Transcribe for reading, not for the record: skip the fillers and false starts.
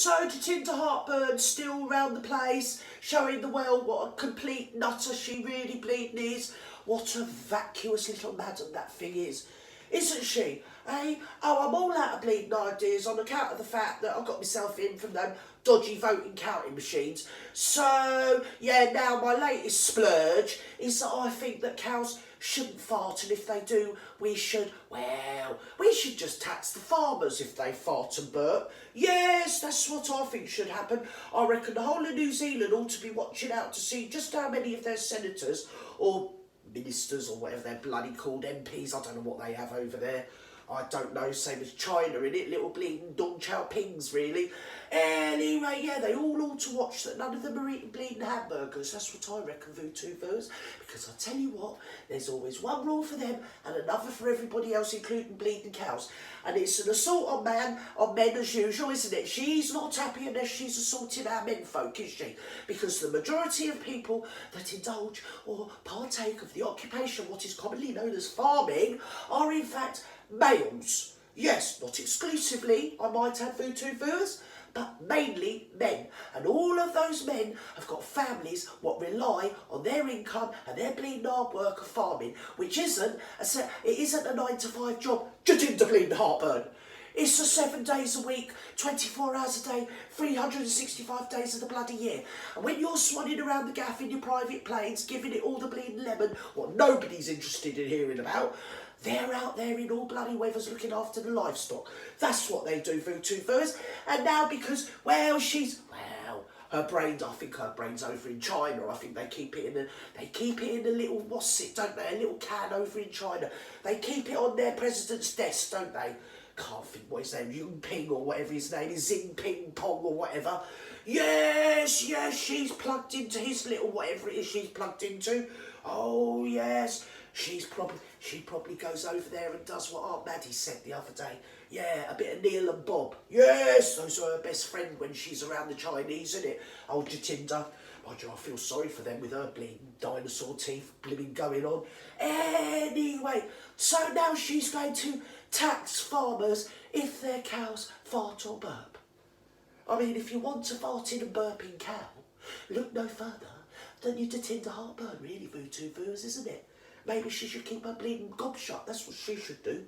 So Jatinder Heartburn still round the place, showing the world what a complete nutter she really bleeding is. What a vacuous little madam that thing is. Isn't she? Eh? Oh, I'm all out of bleeding ideas on account of the fact that I got myself in from them dodgy voting counting machines. So, yeah, now my latest splurge is that I think that cows shouldn't fart, and if they do, we should just tax the farmers if they fart and burp. Yes, that's what I think should happen. I reckon the whole of New Zealand ought to be watching out to see just how many of their senators or ministers or whatever they're bloody called, MPs, I don't know what they have over there. I don't know, same as China, in it, little bleeding Dong Chow Pings, really. Anyway, yeah, they all ought to watch that none of them are eating bleeding hamburgers. That's what I reckon, VooTubers. Because I tell you what, there's always one rule for them and another for everybody else, including bleeding cows. And it's an assault on men as usual, isn't it? She's not happy unless she's assaulting our menfolk, is she? Because the majority of people that indulge or partake of the occupation, what is commonly known as farming, are in fact males. Yes, not exclusively, I might add, VooTubers, but mainly men. And all of those men have got families what rely on their income and their bleeding hard work of farming, which isn't a 9 to 5 job. Jatinder bleeding Heartburn. It's a 7 days a week, 24 hours a day, 365 days of the bloody year. And when you're swanning around the gaff in your private planes, giving it all the bleeding lemon, what nobody's interested in hearing about, they're out there in all bloody weathers looking after the livestock. That's what they do, VooTubers. And now because, her brains, I think her brain's over in China. I think they keep it in a little, what's it, don't they? A little can over in China. They keep it on their president's desk, don't they? Can't think what his name, Yun Ping or whatever his name is, Xing Ping Pong or whatever. Yes, she's plugged into his little whatever it is she's plugged into. Oh yes, she probably goes over there and does what Aunt Maddie said the other day. Yeah, a bit of Neil and Bob. Yes, those are her best friend when she's around the Chinese, isn't it? Old Jatinder. Mind you, I feel sorry for them with her bleeding dinosaur teeth blimmin' going on. Anyway, so now she's going to tax farmers if their cows fart or burp. I mean, if you want a farting and burping cow, look no further than your Jatinder Heartburn, really, VooTubers, isn't it? Maybe she should keep her bleeding gob shut. That's what she should do.